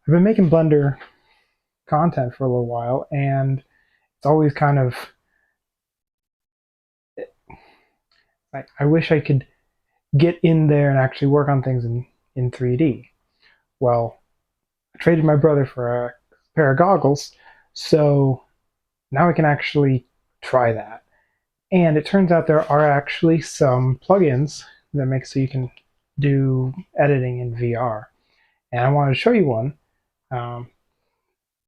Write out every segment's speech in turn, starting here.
I've been making Blender content for a little while, and it's always kind of I wish I could get in there and actually work on things in 3D. Well, I traded my brother for a pair of goggles, so now I can actually try that. And it turns out there are actually some plugins that make so you can do editing in VR. And I wanted to show you one. Um,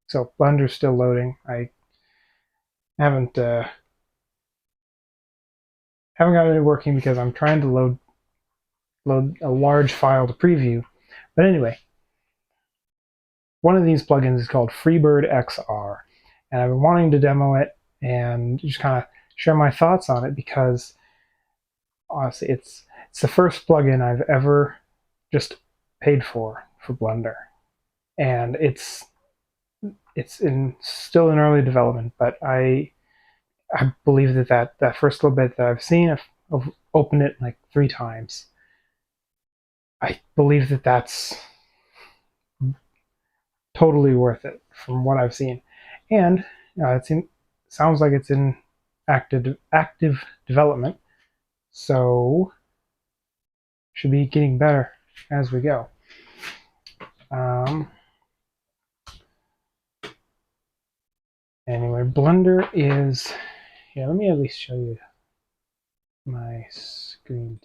so Blender's still loading. I haven't haven't got it working because I'm trying to load a large file to preview. But anyway, one of these plugins is called Freebird XR, and I've been wanting to demo it and just kind of share my thoughts on it because honestly, it's the first plugin I've ever just paid for Blender, and it's still in early development. But I believe that first little bit that I've seen, I've opened it like 3 times. I believe that's totally worth it from what I've seen, and sounds like it's in active development, so should be getting better as we go. Anyway, Blender is let me at least show you my screen.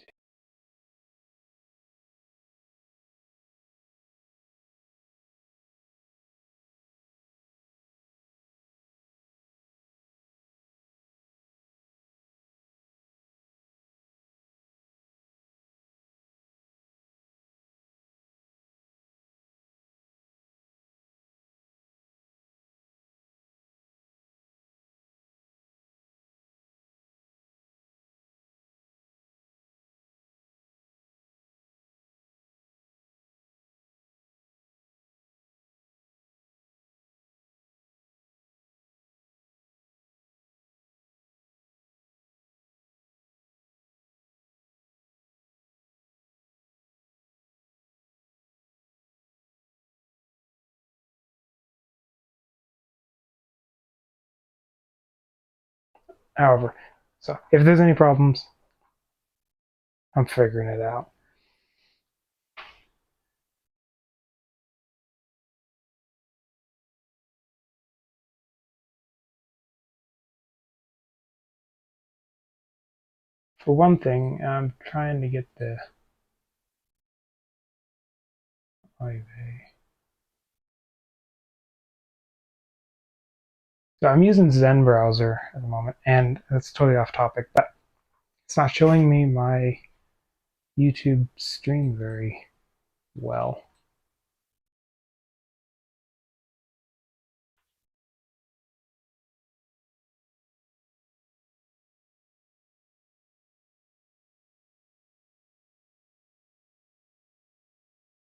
However, so if there's any problems, I'm figuring it out. For one thing, I'm trying to get the so I'm using Zen browser at the moment, and that's totally off topic, but it's not showing me my YouTube stream very well.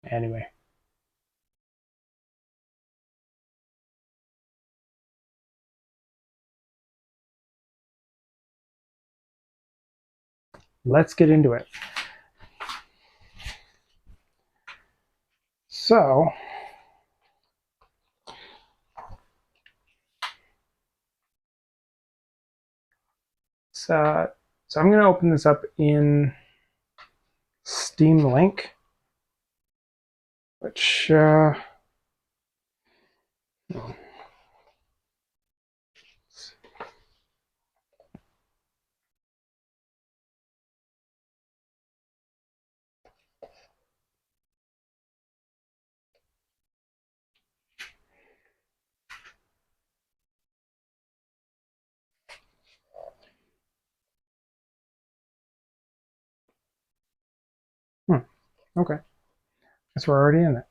Anyway. Let's get into it. So I'm going to open this up in Steam Link, which okay, guess we're already in it.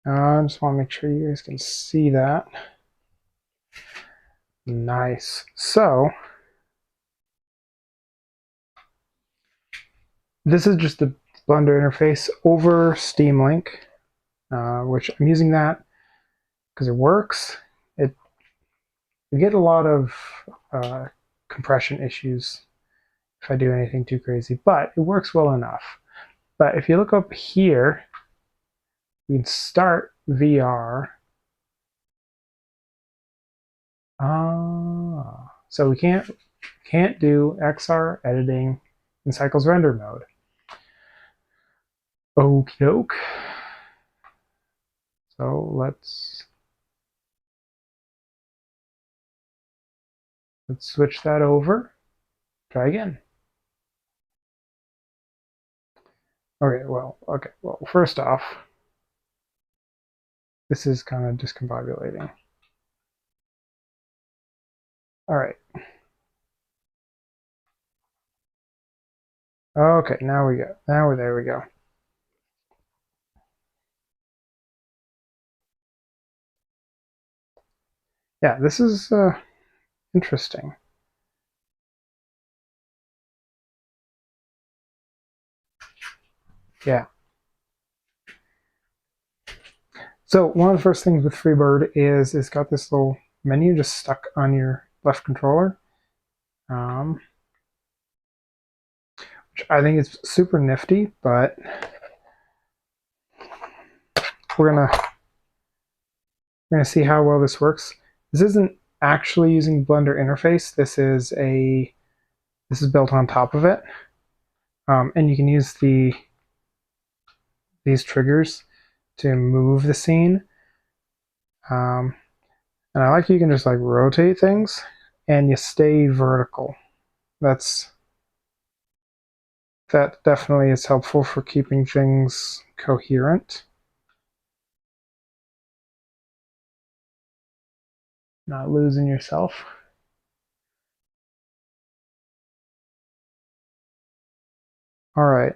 I just want to make sure you guys can see that. Nice. So this is just the Blender interface over Steam Link, which I'm using that because it works. We get a lot of compression issues if I do anything too crazy, but it works well enough. But if you look up here, we can start VR. So we can't do XR editing in Cycles render mode. Okie doke. So let's switch that over. Try again. Okay, well, first off, this is kind of discombobulating. All right. Okay, now there we go. Yeah, this is interesting. Yeah. So one of the first things with Freebird is it's got this little menu just stuck on your left controller, which I think is super nifty. But we're gonna see how well this works. This isn't actually using the Blender interface. This is built on top of it, and you can use these triggers to move the scene. And I like you can just like rotate things, and you stay vertical. That definitely is helpful for keeping things coherent. Not losing yourself. All right.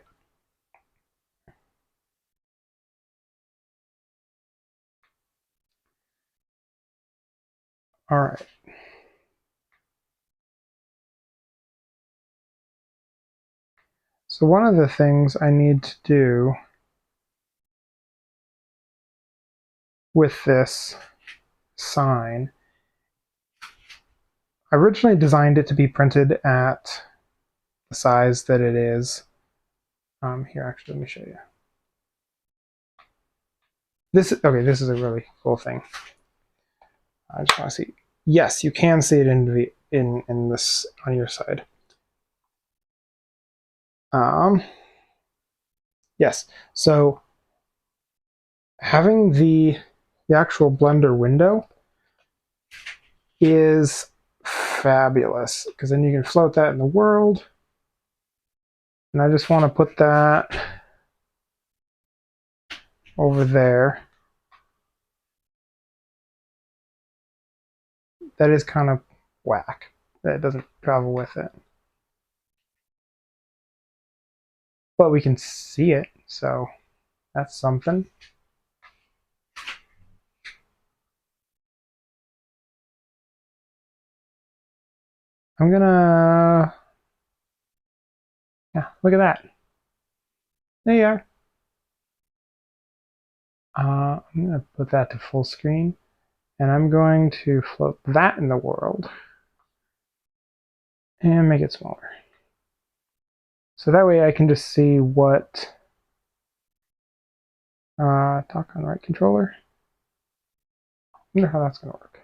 All right. So one of the things I need to do with this sign, I originally designed it to be printed at the size that it is. Here, actually, let me show you. This is a really cool thing. I just want to see. Yes, you can see it in this on your side. Yes, so having the actual Blender window is fabulous because then you can float that in the world. And I just want to put that over there. That is kind of whack. That doesn't travel with it. But we can see it, so that's something. I'm gonna, yeah, look at that. There you are. I'm gonna put that to full screen, and I'm going to float that in the world and make it smaller. So that way I can just see what, talk on right controller. I wonder how that's gonna work.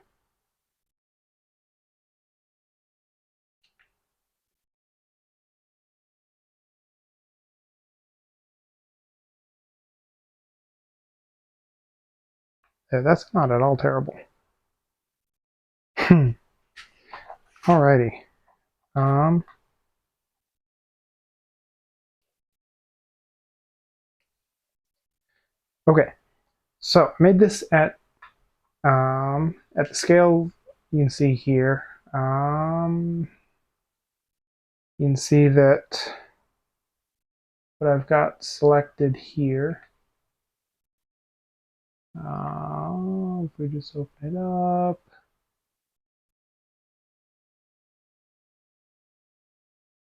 Yeah, that's not at all terrible. Alrighty. Okay, so I made this at the scale you can see here. You can see that what I've got selected here. If we just open it up.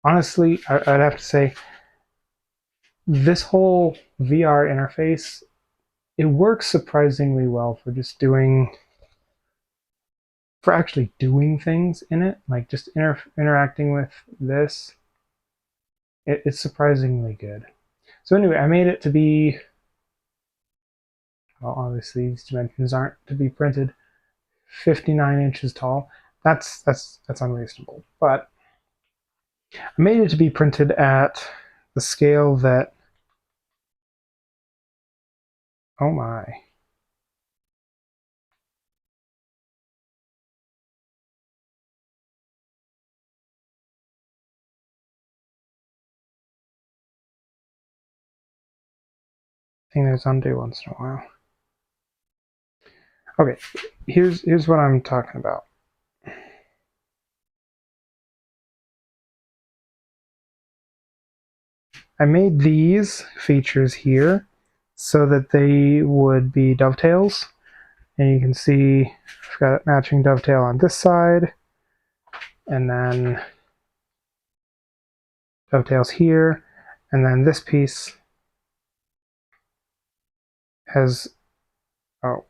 Honestly, I'd have to say this whole VR interface, it works surprisingly well for just actually doing things in it, like just interacting with this. It's surprisingly good. So anyway, I made it to be Well, obviously these dimensions aren't to be printed 59 inches tall. That's unreasonable. But I made it to be printed at the scale that, oh my. I think there's undo once in a while. Okay, here's what I'm talking about. I made these features here so that they would be dovetails. And you can see I've got a matching dovetail on this side, and then dovetails here, and then this piece has, oh,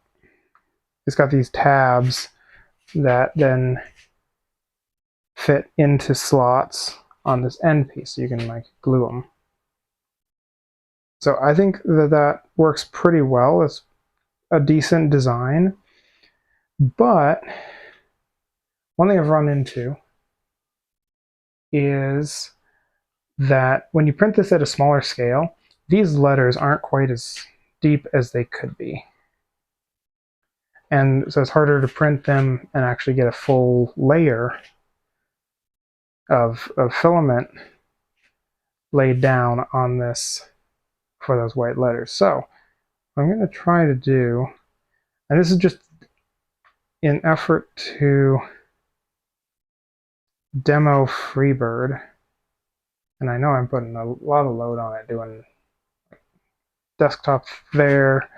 it's got these tabs that then fit into slots on this end piece, so you can like glue them. So I think that that works pretty well. It's a decent design, but one thing I've run into is that when you print this at a smaller scale, these letters aren't quite as deep as they could be. And so it's harder to print them and actually get a full layer of filament laid down on this for those white letters. So what I'm going to try to do, and this is just in effort to demo Freebird, and I know I'm putting a lot of load on it, doing desktop there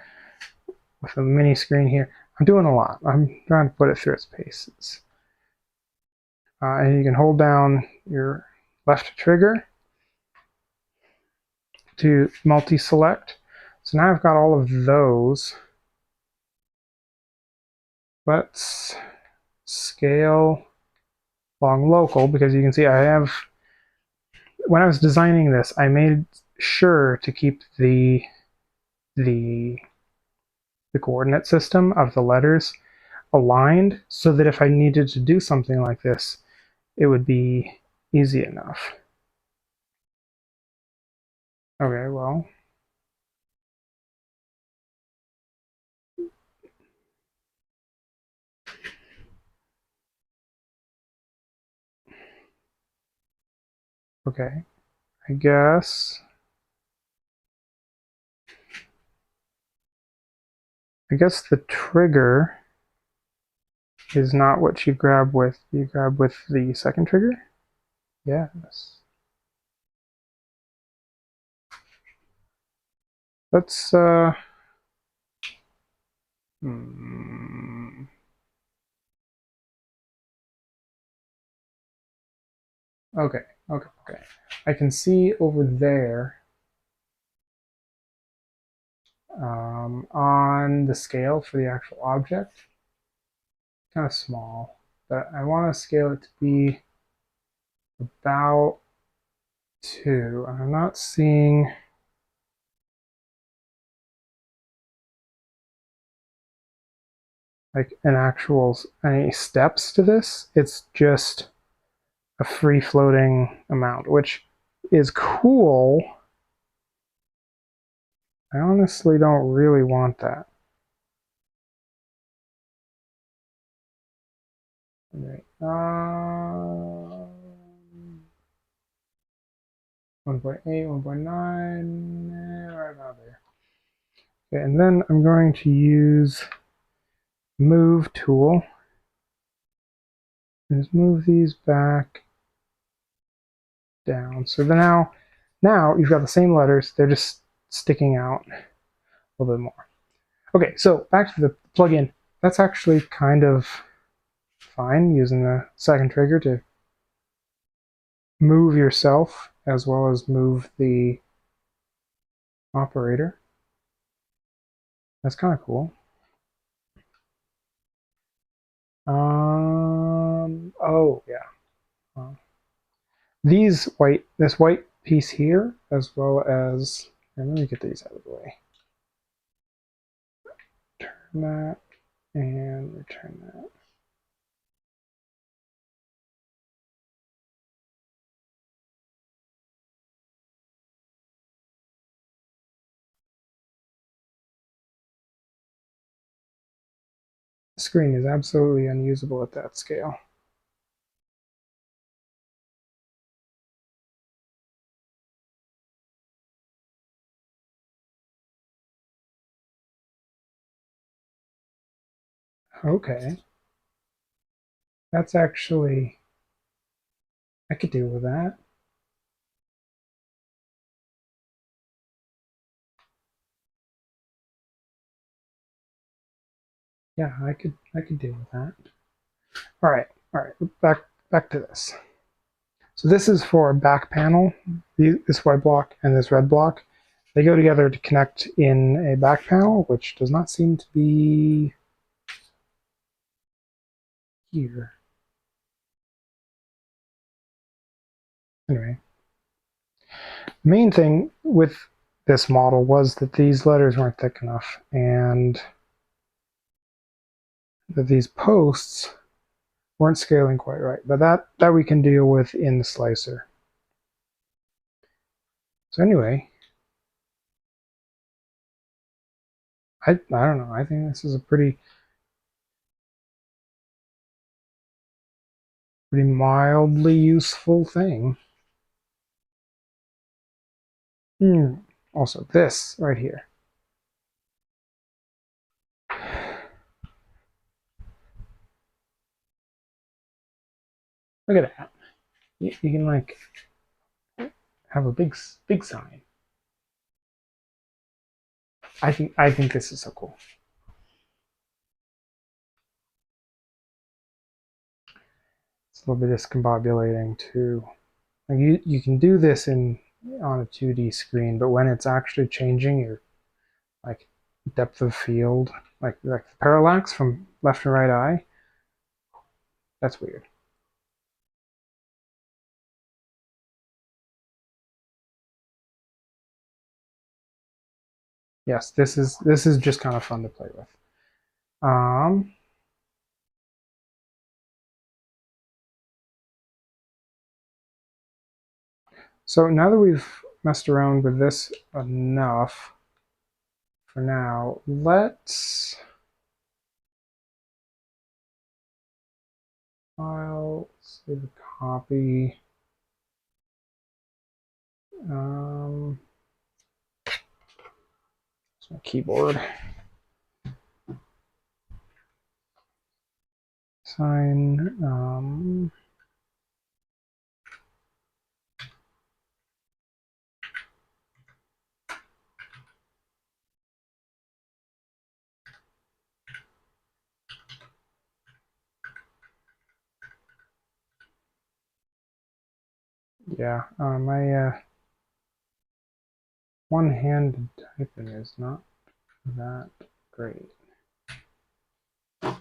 with a mini screen here. I'm doing a lot. I'm trying to put it through its paces. And you can hold down your left trigger to multi-select. So now I've got all of those. Let's scale along local, because you can see I have, when I was designing this, I made sure to keep the coordinate system of the letters aligned so that if I needed to do something like this, it would be easy enough. Okay, well, okay, I guess the trigger is not what you grab with. You grab with the second trigger? Yes. Let's, okay, okay. I can see over there on the scale for the actual object, kind of small, but I want to scale it to be about 2. I'm not seeing like any steps to this. It's just a free floating amount, which is cool. I honestly don't really want that. Okay. 1.8, 1.9, right about there. Okay, and then I'm going to use move tool. Just move these back down. So then now you've got the same letters, they're just sticking out a little bit more. Okay, so back to the plugin. That's actually kind of fine, using the second trigger to move yourself as well as move the operator. That's kind of cool. Oh yeah. This white piece here, as well as, and let me get these out of the way. that and return that. The screen is absolutely unusable at that scale. Okay. That's actually, I could deal with that. Yeah, I could deal with that. All right, back to this. So this is for a back panel, this white block and this red block. They go together to connect in a back panel, which does not seem to be here. Anyway, the main thing with this model was that these letters weren't thick enough and that these posts weren't scaling quite right. But that we can deal with in the slicer. So anyway, I don't know. I think this is a pretty mildly useful thing. Also, this right here. Look at that. You can like have a big sign. I think this is so cool. It's a little bit discombobulating too. Like you can do this on a 2D screen, but when it's actually changing your like depth of field, like the parallax from left to right eye, that's weird. Yes, this is just kind of fun to play with. So now that we've messed around with this enough for now, let's file, save a copy. It's my keyboard. Sign. Yeah, my one-handed typing is not that great. All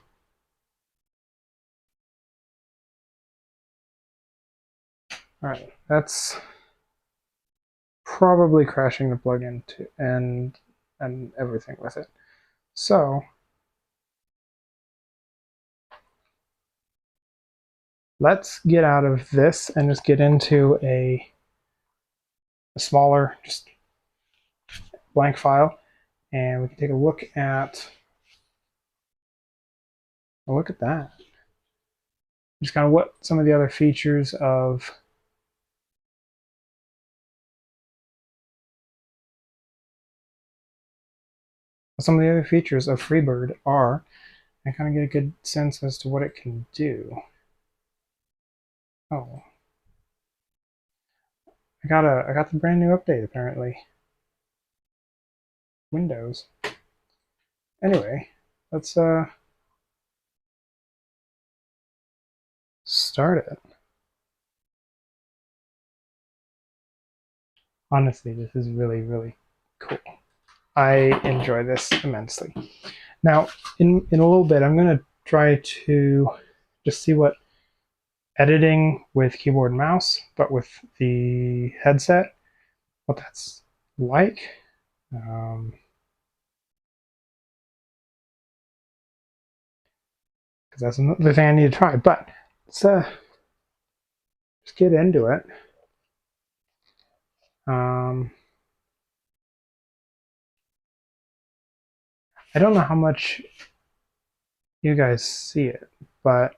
right, that's probably crashing the plugin to and everything with it. So let's get out of this and just get into a smaller, just blank file, and we can take a look at that. Just kind of what some of the other features of Freebird are, and kind of get a good sense as to what it can do. Oh, I got the brand new update apparently. Windows. Anyway, let's start it. Honestly, this is really, really cool. I enjoy this immensely. Now, in a little bit, I'm going to try to just see what editing with keyboard and mouse, but with the headset, what that's like. because that's another thing I need to try. But let's just get into it. I don't know how much you guys see it, but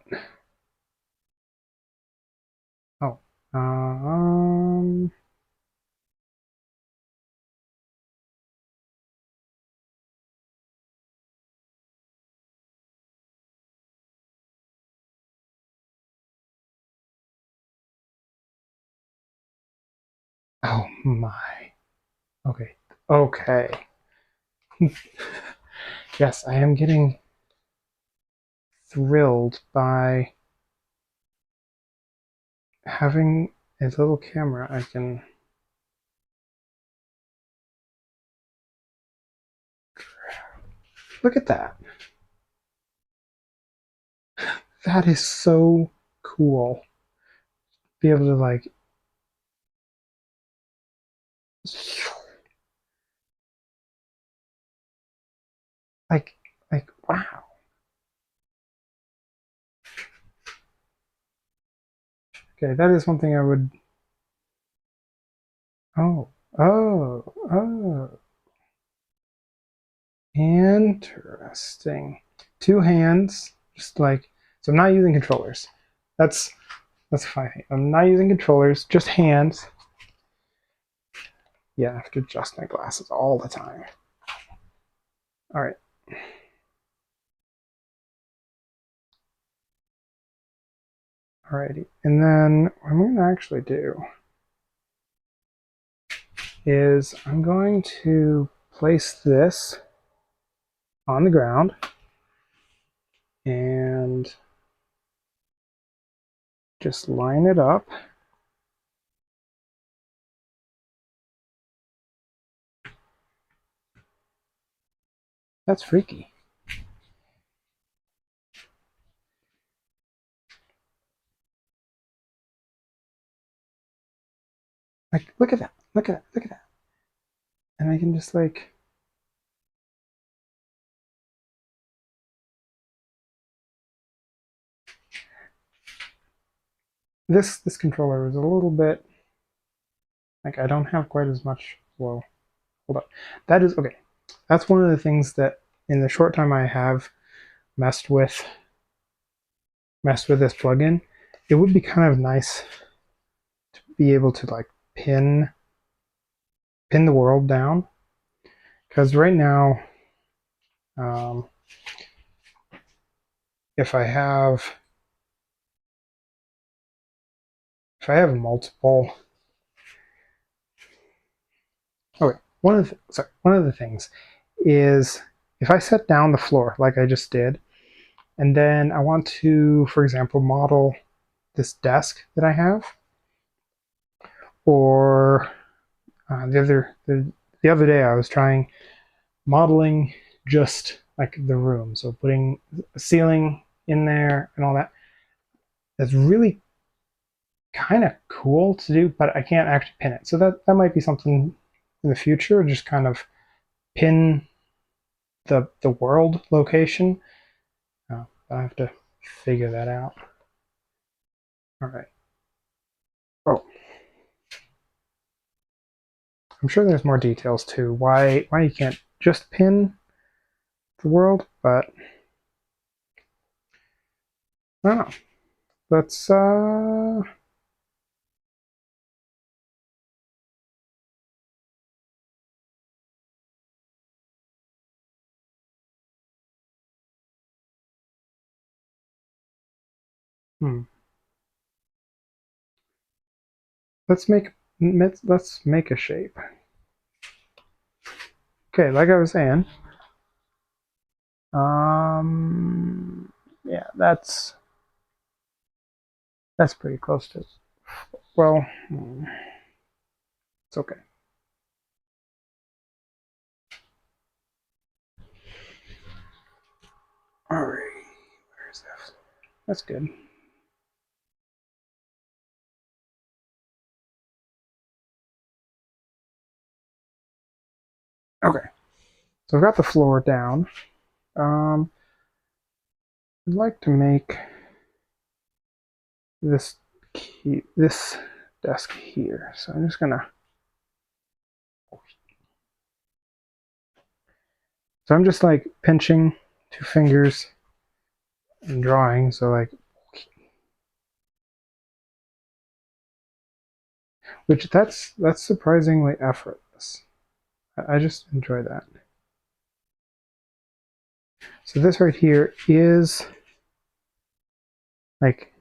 oh, oh my. Okay, okay. Yes, I am getting thrilled by having a little camera I can. Look at that. That is so cool. Be able to like, like, wow. Okay, that is something I would. Oh, oh, oh. Interesting. Two hands, just like, so I'm not using controllers. That's fine. I'm not using controllers, just hands. Yeah, I have to adjust my glasses all the time. All right. Alrighty. And then what I'm going to actually do is I'm going to place this on the ground and just line it up. That's freaky. Like, look at that. Look at that. Look at that. And I can just like, this controller is a little bit, like, I don't have quite as much, well, hold up. That is, okay. That's one of the things that in the short time I have messed with this plugin, it would be kind of nice to be able to like pin the world down, because right now, um, if I have multiple, okay, one of the things is if I set down the floor like I just did, and then I want to, for example, model this desk that I have, or the other day I was trying modeling just like the room, so putting a ceiling in there and all that. That's really kind of cool to do, but I can't actually pin it. So that might be something in the future, just kind of pin the world location. I have to figure that out. All right. Oh, I'm sure there's more details too. Why you can't just pin the world, but I don't know. Let's hmm. Let's make a shape. Okay, like I was saying, yeah, that's pretty close to, well, it's okay. All right, where's that? That's good. Okay, so I've got the floor down. Um, I'd like to make this desk here. So I'm just gonna. So I'm just like pinching 2 fingers and drawing. So like, which that's surprisingly effortless. I just enjoy that. So this right here is like,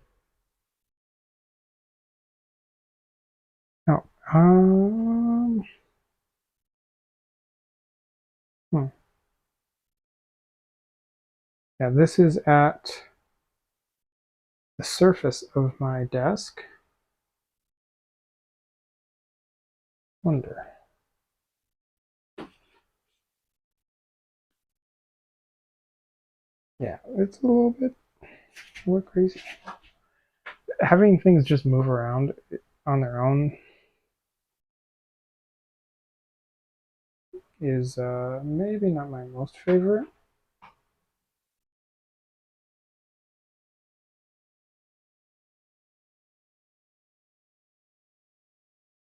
oh, hmm. Yeah, this is at the surface of my desk. Wonder. Yeah, it's a little bit more crazy. Having things just move around on their own is maybe not my most favorite.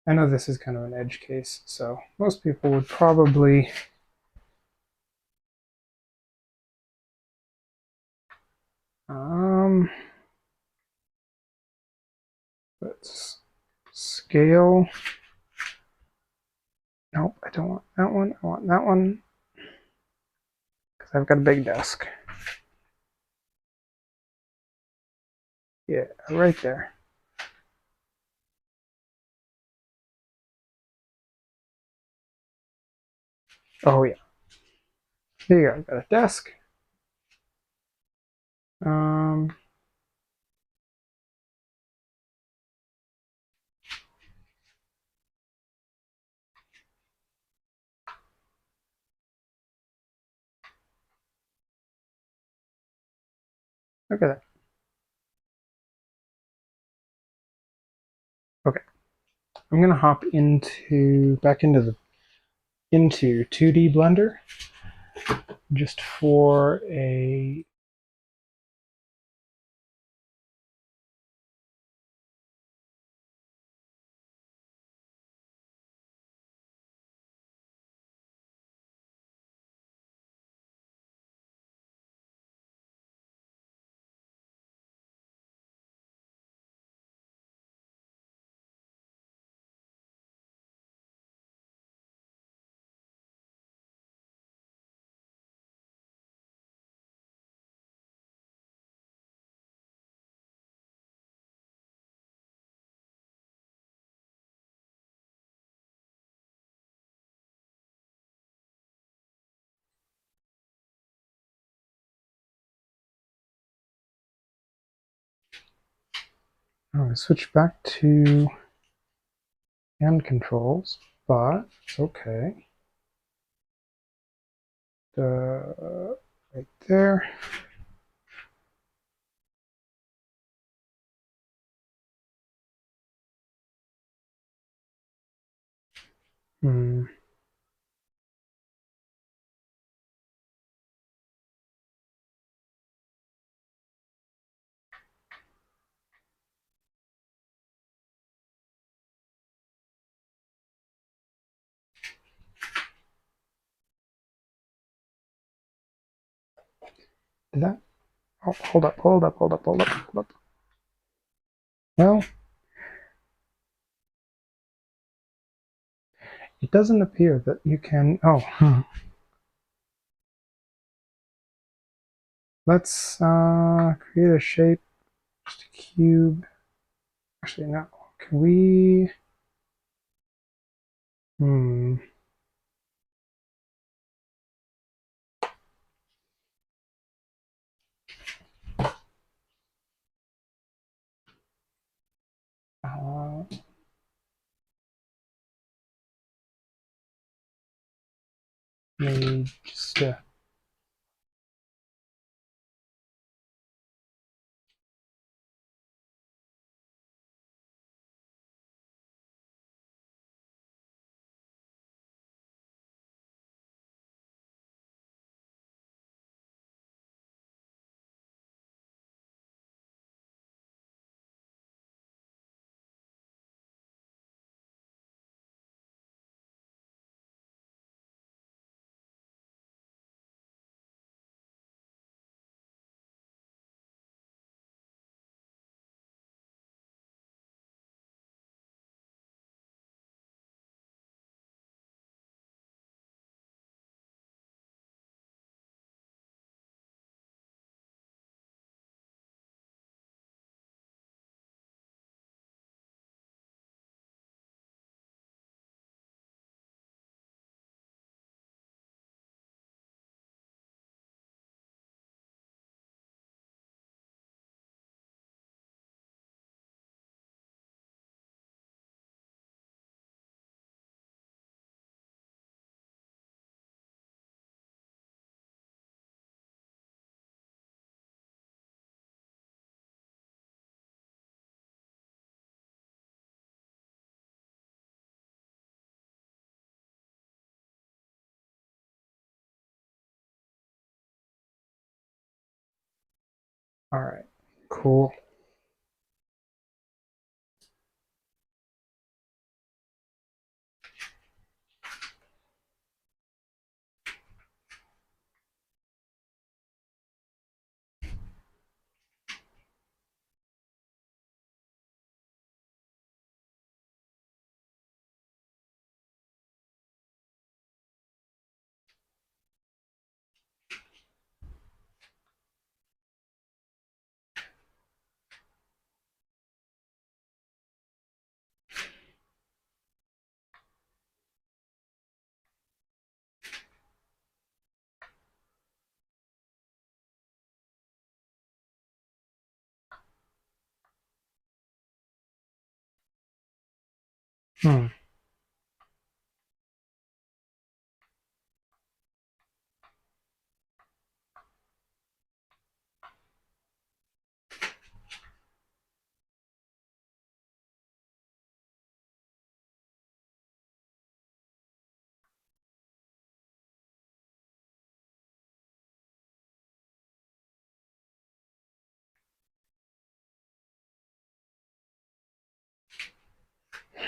I know this is kind of an edge case, so most people would probably let's scale. Nope, I don't want that one. I want that one because I've got a big desk. Yeah, right there. Oh yeah. There you go. I've got a desk. Um, Look at that. Okay, I'm gonna hop back into 2D Blender just for a. I'm gonna switch back to hand controls, but it's okay. Right there. Hmm. Did that? Oh, hold up, hold up, hold up, hold up, hold up. Well, it doesn't appear that you can. Oh, let's create a shape, just a cube. Actually, no. Can we? Hmm. Uh, maybe just. All right, cool. Hmm.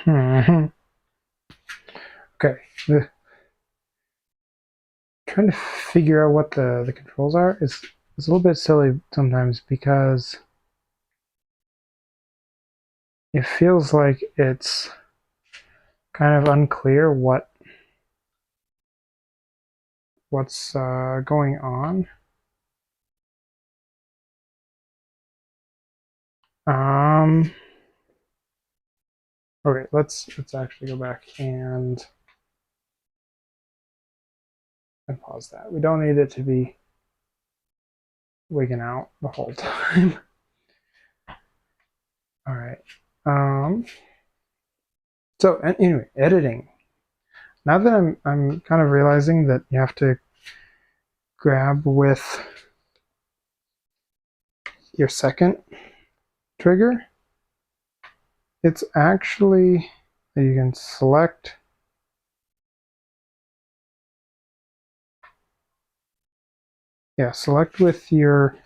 Hmm. Okay. Trying to figure out what the controls are is a little bit silly sometimes because it feels like it's kind of unclear what's going on. Um, okay, let's actually go back and pause that. We don't need it to be wigging out the whole time. All right. So anyway, editing. Now that I'm kind of realizing that you have to grab with your second trigger, it's actually you can select. Yeah, select with your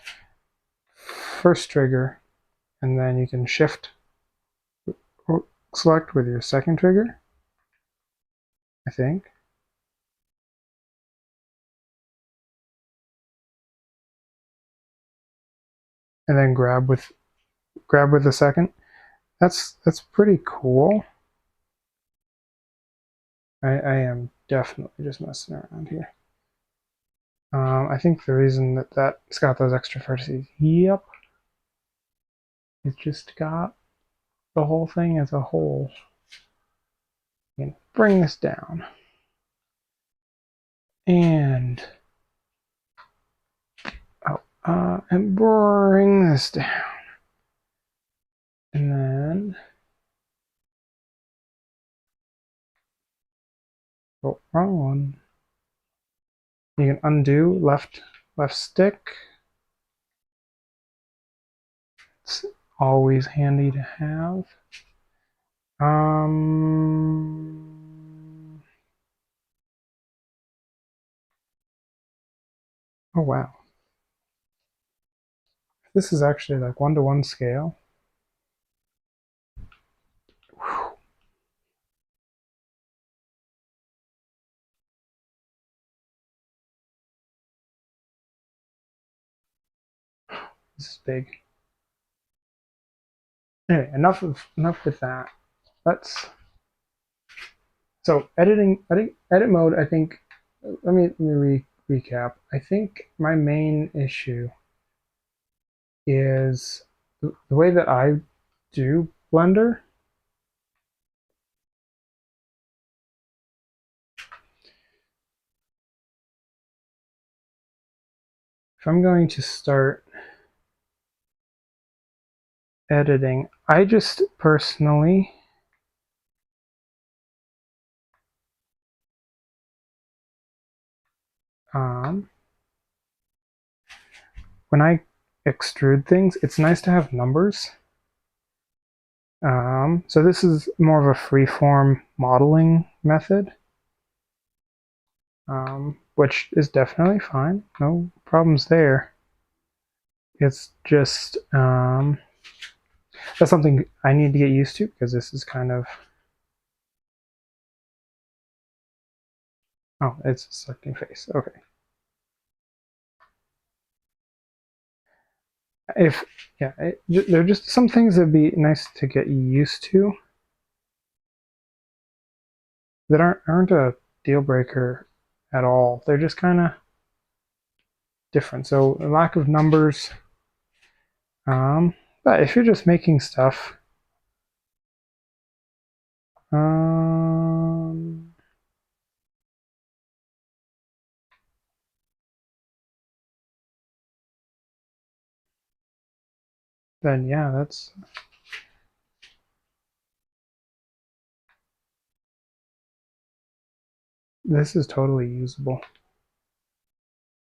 first trigger, and then you can shift or select with your second trigger, I think. And then grab with the second. That's pretty cool. I am definitely just messing around here. I think the reason that's got those extra vertices, yep, it just got the whole thing as a whole. And bring this down. And and bring this down. And then oh, wrong one. You can undo left stick. It's always handy to have. Oh wow. This is actually like 1-to-1 scale. Whew. This is big. Anyway, enough with that. Let's so edit mode. I think let me recap. I think my main issue is the way that I do Blender. If I'm going to start editing, I just personally when I extrude things, it's nice to have numbers. So this is more of a free-form modeling method, which is definitely fine. No problems there. it's just that's something I need to get used to, because this is kind of, oh, it's a selecting face. Okay. If, yeah, there are just some things that'd be nice to get used to that aren't a deal breaker at all. They're just kind of different. So a lack of numbers. But if you're just making stuff, then yeah, this is totally usable.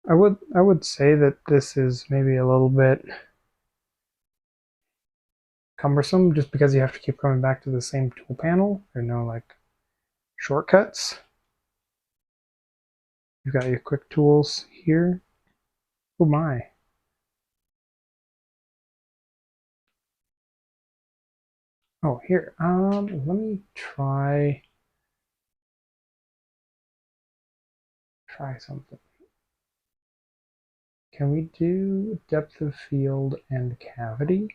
I would say that this is maybe a little bit cumbersome, just because you have to keep coming back to the same tool panel. There are no like shortcuts. You've got your quick tools here. Oh my. Oh, here. Let me try something. Can we do depth of field and cavity?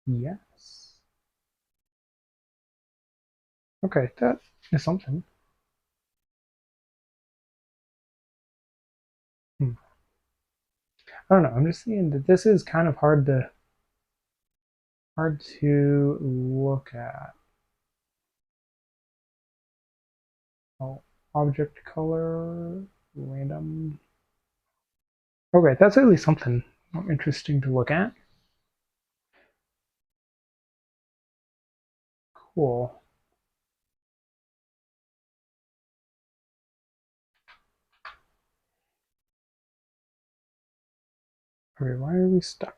Yes. Okay, that is something. I don't know. I'm just seeing that this is kind of hard to look at. Oh, object color, random. Okay, that's at least something more interesting to look at. Cool. Okay, why are we stuck?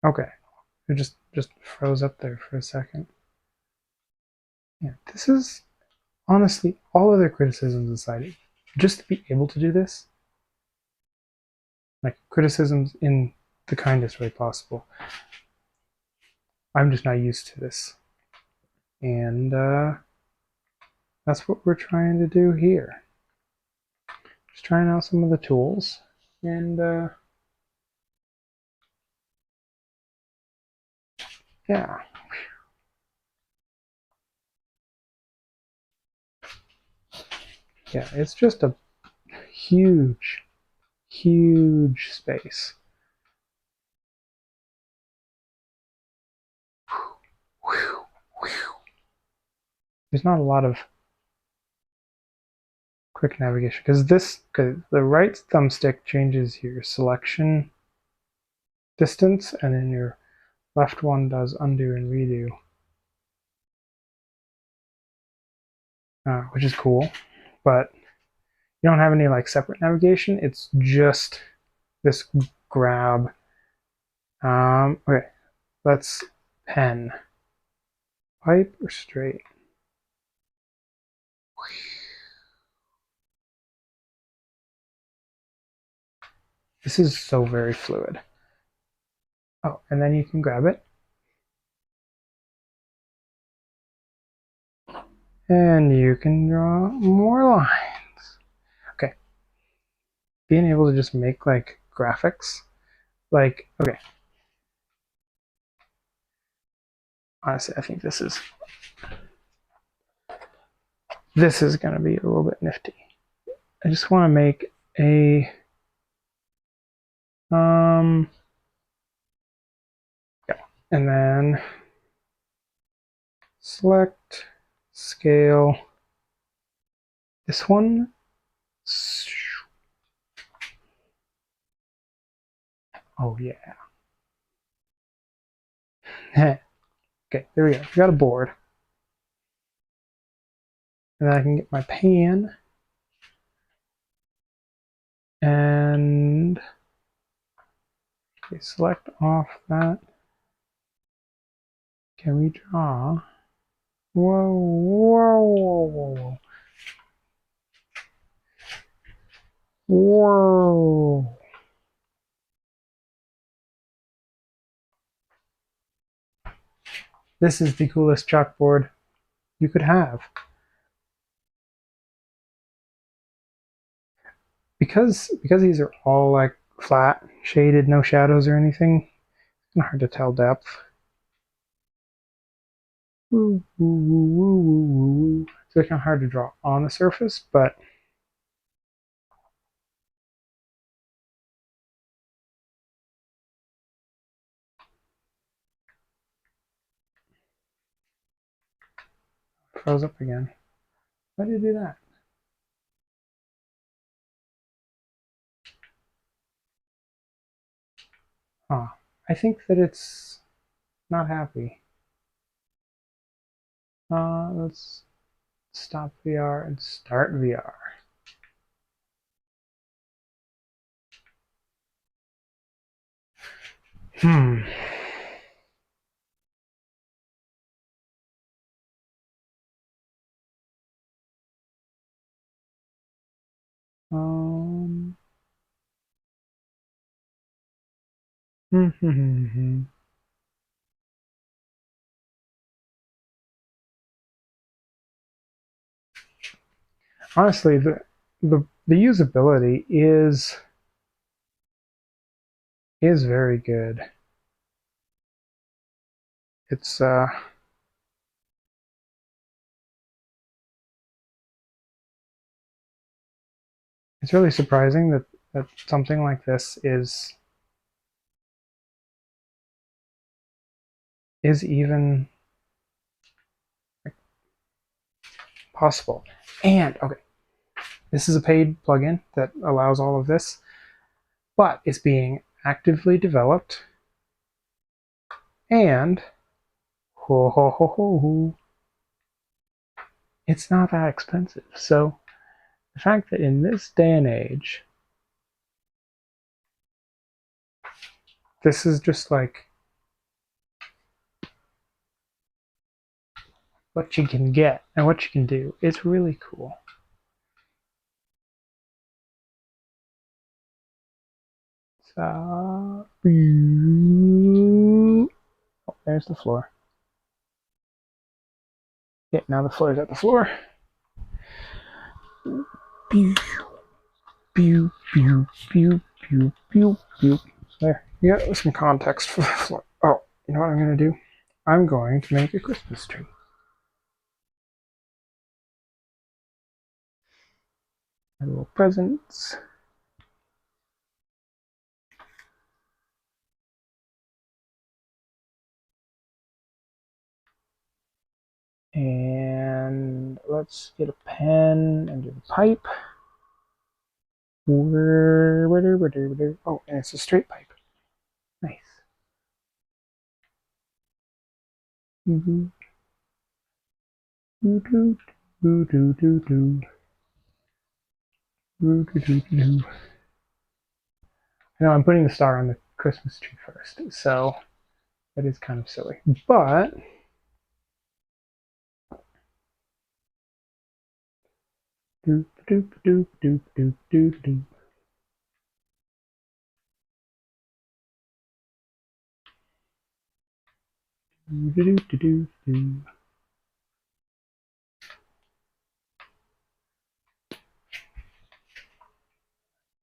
Okay, it just froze up there for a second. Yeah, this is honestly all other criticisms aside. Just to be able to do this, like criticisms in the kindest way possible. I'm just not used to this, and that's what we're trying to do here. Just trying out some of the tools, and yeah. Yeah, it's just a huge, huge space. There's not a lot of quick navigation, because the right thumbstick changes your selection distance, and then your left one does undo and redo, which is cool. But you don't have any like separate navigation. It's just this grab. Okay, let's pen. Pipe or straight? This is so very fluid. Oh, and then you can grab it. And you can draw more lines. Okay. Being able to just make like graphics, like, okay. Honestly, I think this is gonna be a little bit nifty. I just want to make a yeah, and then select scale this one. Oh yeah. Okay, there we go. We got a board. And then I can get my pan and okay, select off that. Can we draw? Whoa, whoa, whoa, whoa. Whoa. This is the coolest chalkboard you could have. Because these are all like flat, shaded, no shadows or anything, it's kind of hard to tell depth. Woo, woo, woo, woo, woo, woo. So it's kind of hard to draw on the surface, but froze up again. Why did it do that? Huh. I think that it's not happy. Let's stop VR and start VR. Hmm. Um. Honestly, the usability is very good. It's it's really surprising that something like this is even like, possible. And okay, this is a paid plugin that allows all of this, but it's being actively developed and ho ho ho ho ho, it's not that expensive. So the fact that in this day and age, this is just like what you can get and what you can do, it's really cool. So, oh, there's the floor. Yeah, now the floor is at the floor. Pew, pew, pew, pew, pew, pew, pew. There, you got some context for the floor. Oh, you know what I'm going to do? I'm going to make a Christmas tree. My little presents. And let's get a pen and do the pipe. Oh, and it's a straight pipe. Nice. Mm-hmm. Do do do do do do do do do do. I know I'm putting the star on the Christmas tree first, so that is kind of silly. But do do do do do do do. Do, do, do, do, do.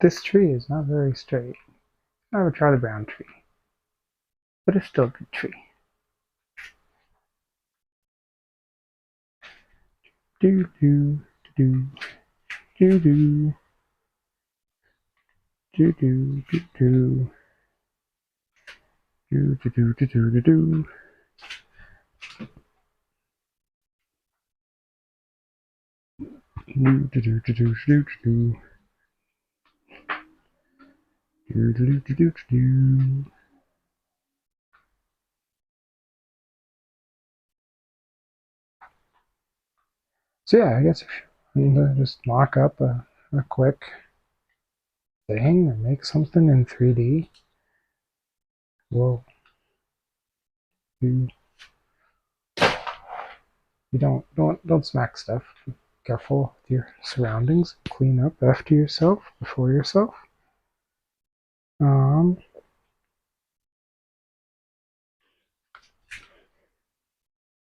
This tree is not very straight. I would try the brown tree, but it's still a good tree. Do do do do do do do do do do do do do do do do. Do do do do do do do do do do do do. So yeah, I guess if you need to just mock up a quick thing or make something in 3D. Whoa. You don't smack stuff. Be careful with your surroundings. Clean up after yourself, before yourself.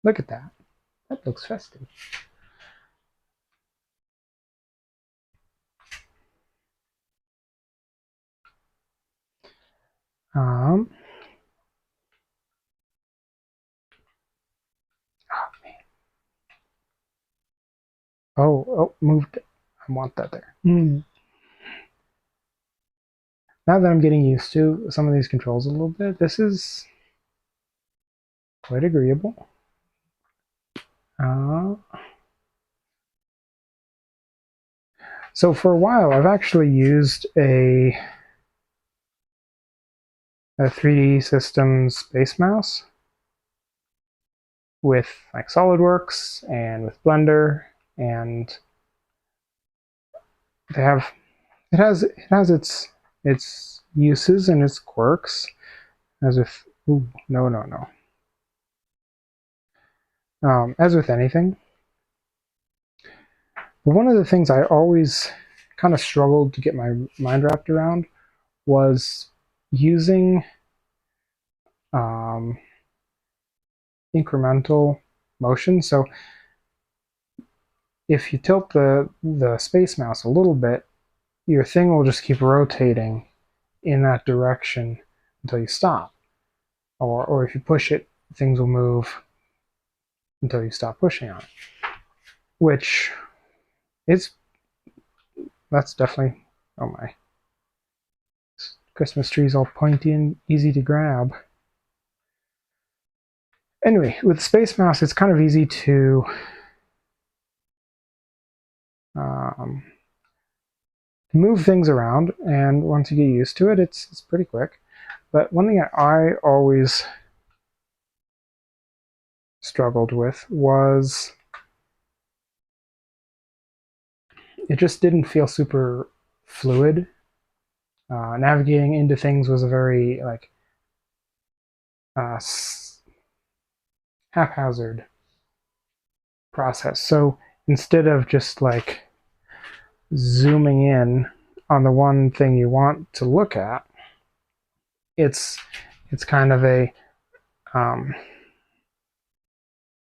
Look at that. That looks festive. Oh man. Oh, moved. I want that there. Now that I'm getting used to some of these controls a little bit, this is quite agreeable. So for a while, I've actually used a 3D Systems Space Mouse with like SolidWorks and with Blender, and it has its uses and its quirks. As with no. As with anything, but one of the things I always kind of struggled to get my mind wrapped around was using um, incremental motion. So if you tilt the space mouse a little bit, your thing will just keep rotating in that direction until you stop. Or if you push it, things will move until you stop pushing on it. Which is, that's definitely, oh my. Christmas tree's all pointy and easy to grab. Anyway, with Space Mouse, it's kind of easy to move things around, and once you get used to it, it's pretty quick. But one thing I always struggled with was it just didn't feel super fluid. Navigating into things was a very like haphazard process. So instead of just like zooming in on the one thing you want to look at, it's kind of a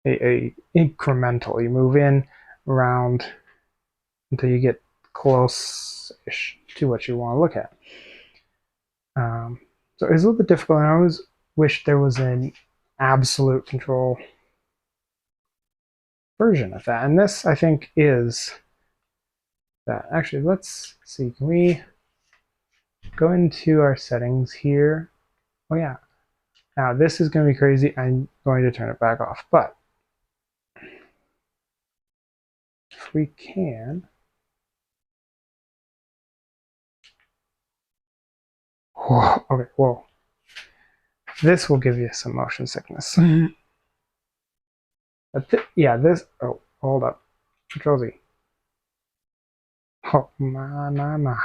incremental. You move in around until you get close-ish to what you want to look at. So it's a little bit difficult, and I always wish there was an absolute control version of that. And this, I think, is that. Actually, let's see. Can we go into our settings here? Oh, yeah. Now, this is going to be crazy. I'm going to turn it back off. But if we can... Whoa, okay, whoa. This will give you some motion sickness. Yeah, this... Oh, hold up. Control Z. Oh, my.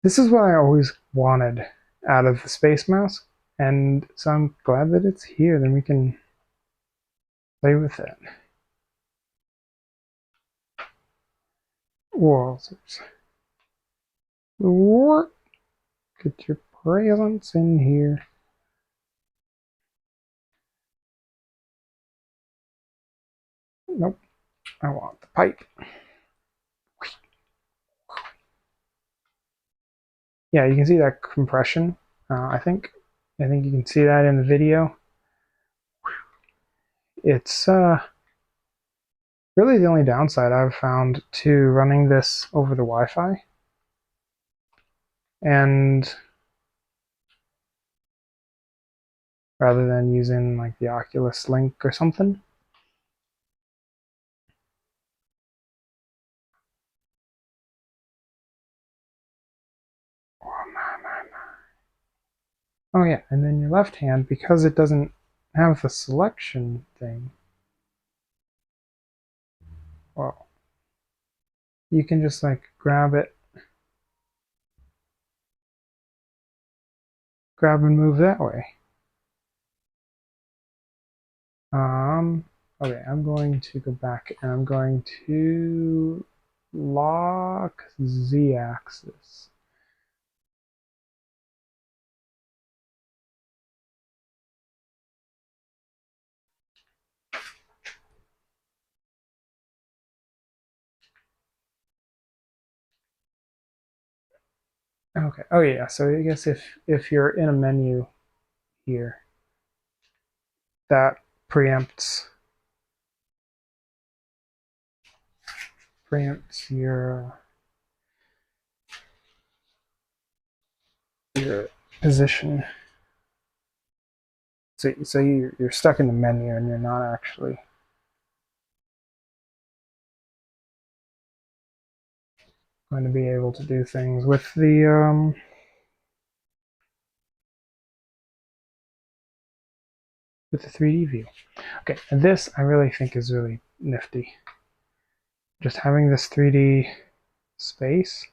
This is what I always wanted out of the Space Mouse, and so I'm glad that it's here. Then we can play with it. Whoa. What? Get your presents in here. Nope. I want the pipe. Yeah, you can see that compression. I think you can see that in the video. It's really the only downside I've found to running this over the Wi-Fi. And rather than using like the Oculus Link or something. Oh yeah, and then your left hand, because it doesn't have the selection thing, well, you can just like grab and move that way. Okay, I'm going to go back and I'm going to lock Z-axis. Okay. Oh yeah. So I guess if you're in a menu here, that preempts your position. So you're stuck in the menu and you're not actually going to be able to do things with the 3D view. Okay, and this I really think is really nifty. Just having this 3D space.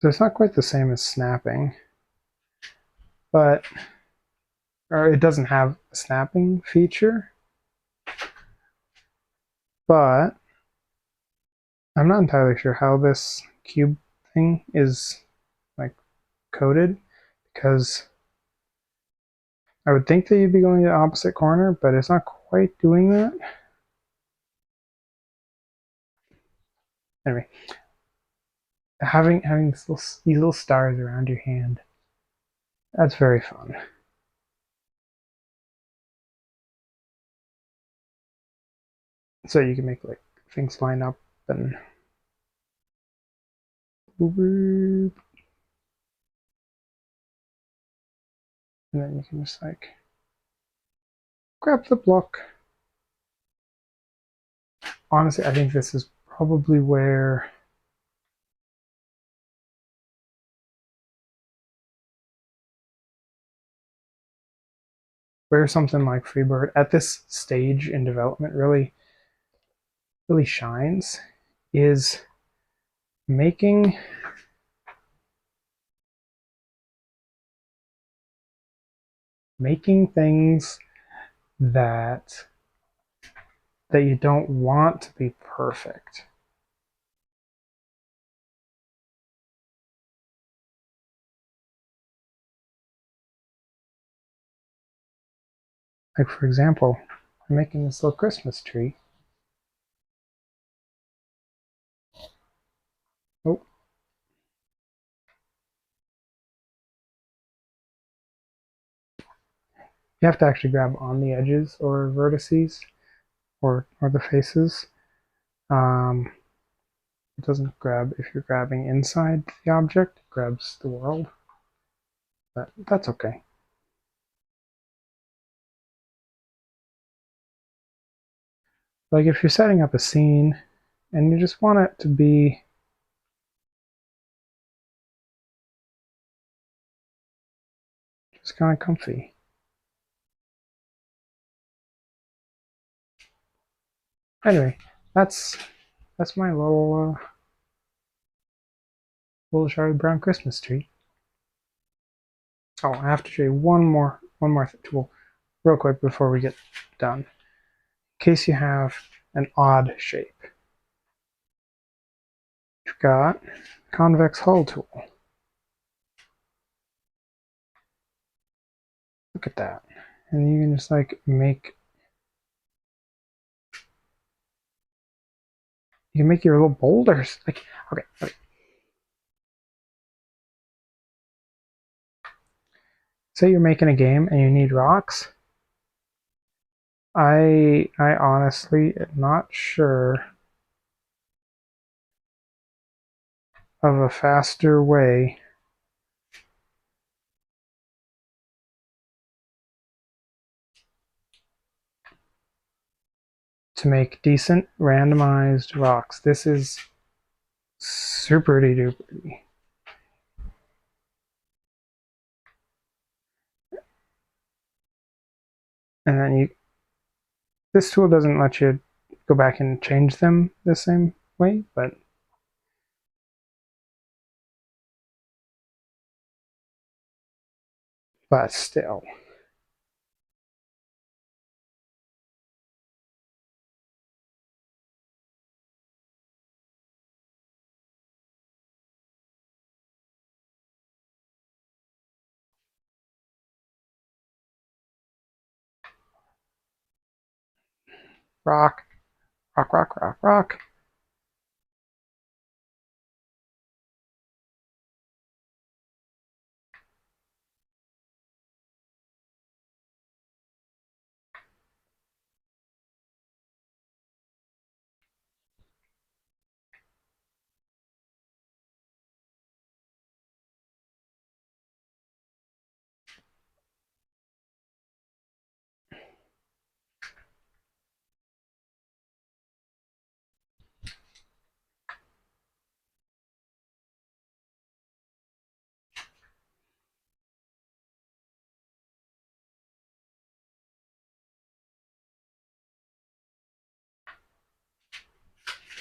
So it's not quite the same as snapping, but or it doesn't have a snapping feature, but I'm not entirely sure how this cube thing is like coded, because I would think that you'd be going to the opposite corner, but it's not quite doing that. Anyway, having these little stars around your hand, that's very fun. So you can make like things line up and and then you can just like grab the block. Honestly, I think this is probably where something like Freebird at this stage in development really shines, is making things that you don't want to be perfect. Like, for example, I'm making this little Christmas tree. Oh, you have to actually grab on the edges or vertices or the faces. It doesn't grab if you're grabbing inside the object, it grabs the world, but that's okay. Like if you're setting up a scene and you just want it to be just kind of comfy. Anyway, that's my little Charlie Brown Christmas tree. Oh, I have to show you one more tool real quick before we get done. In case you have an odd shape, you've got convex hull tool. Look at that. And you can just like make your little boulders. Like, okay. Say you're making a game and you need rocks. I honestly am not sure of a faster way to make decent randomized rocks. This is super duper. And then this tool doesn't let you go back and change them the same way, but still. Rock, rock, rock, rock, rock.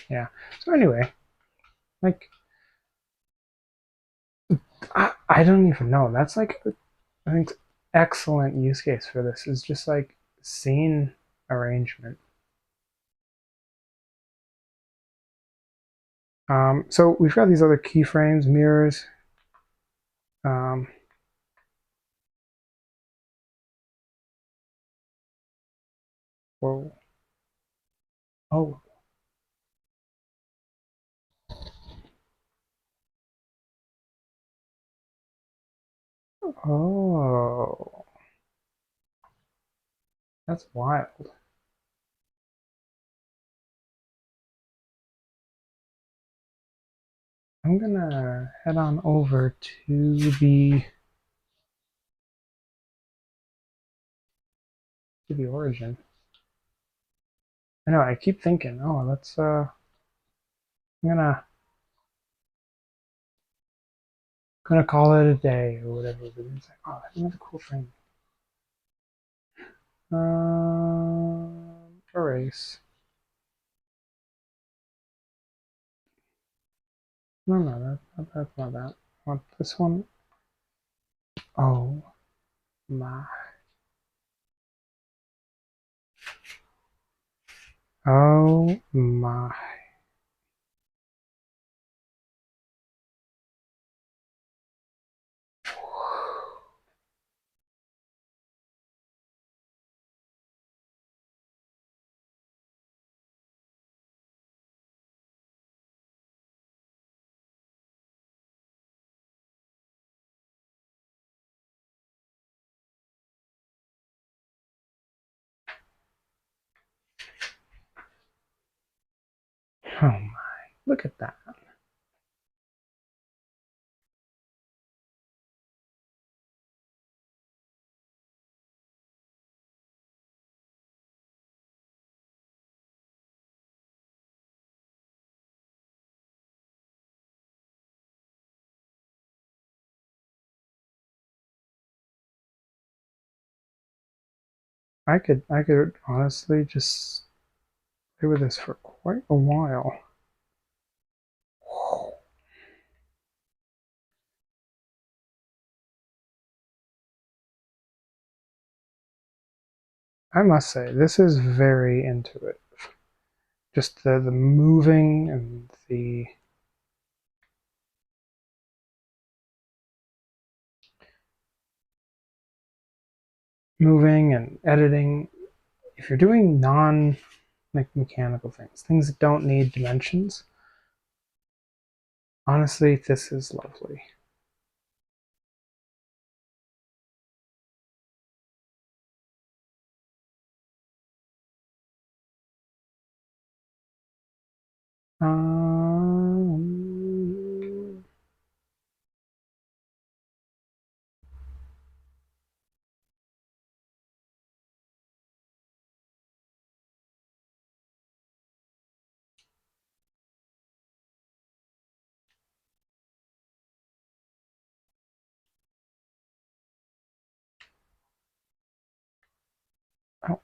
Yeah. So anyway, like I don't even know. That's like I think excellent use case for this is just like scene arrangement. So we've got these other keyframes, mirrors. Um, whoa. Oh. Oh. That's wild. I'm gonna head on over to the origin. I know I keep thinking, oh, let's I'm gonna call it a day or whatever. But it's like, oh, that's another cool thing. Erase. No, no, that's not that. I want this one. Oh my. Oh my. Oh my. Look at that. I could honestly just play with this for quite a while. I must say, this is very intuitive. Just the moving and the moving and editing. If you're doing non like mechanical things that don't need dimensions, honestly, this is lovely. Um, oh,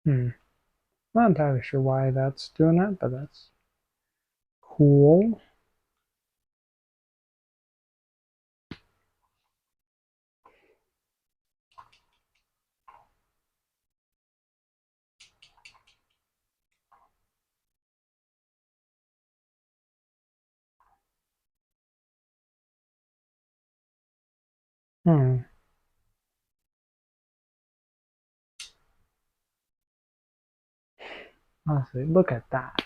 Not entirely sure why that's doing that, but that's cool. Hmm. Honestly, look at that.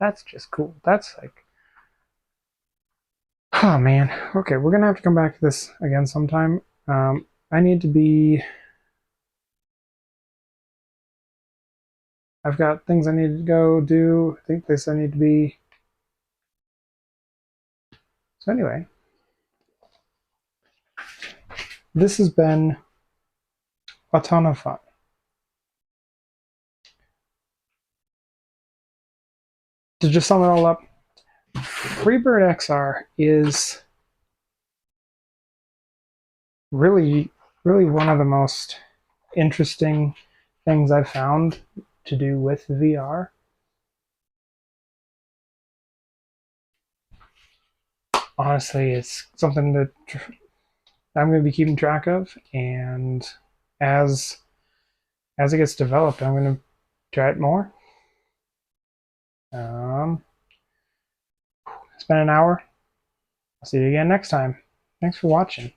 That's just cool. That's like, oh man. Okay, we're gonna have to come back to this again sometime. I need to be. I've got things I need to go do. I think this I need to be. So anyway, this has been a ton of fun. To just sum it all up, Freebird XR is really, really one of the most interesting things I've found to do with VR. Honestly, it's something that I'm going to be keeping track of, and as it gets developed, I'm going to try it more. It's been an hour. I'll see you again next time. Thanks for watching.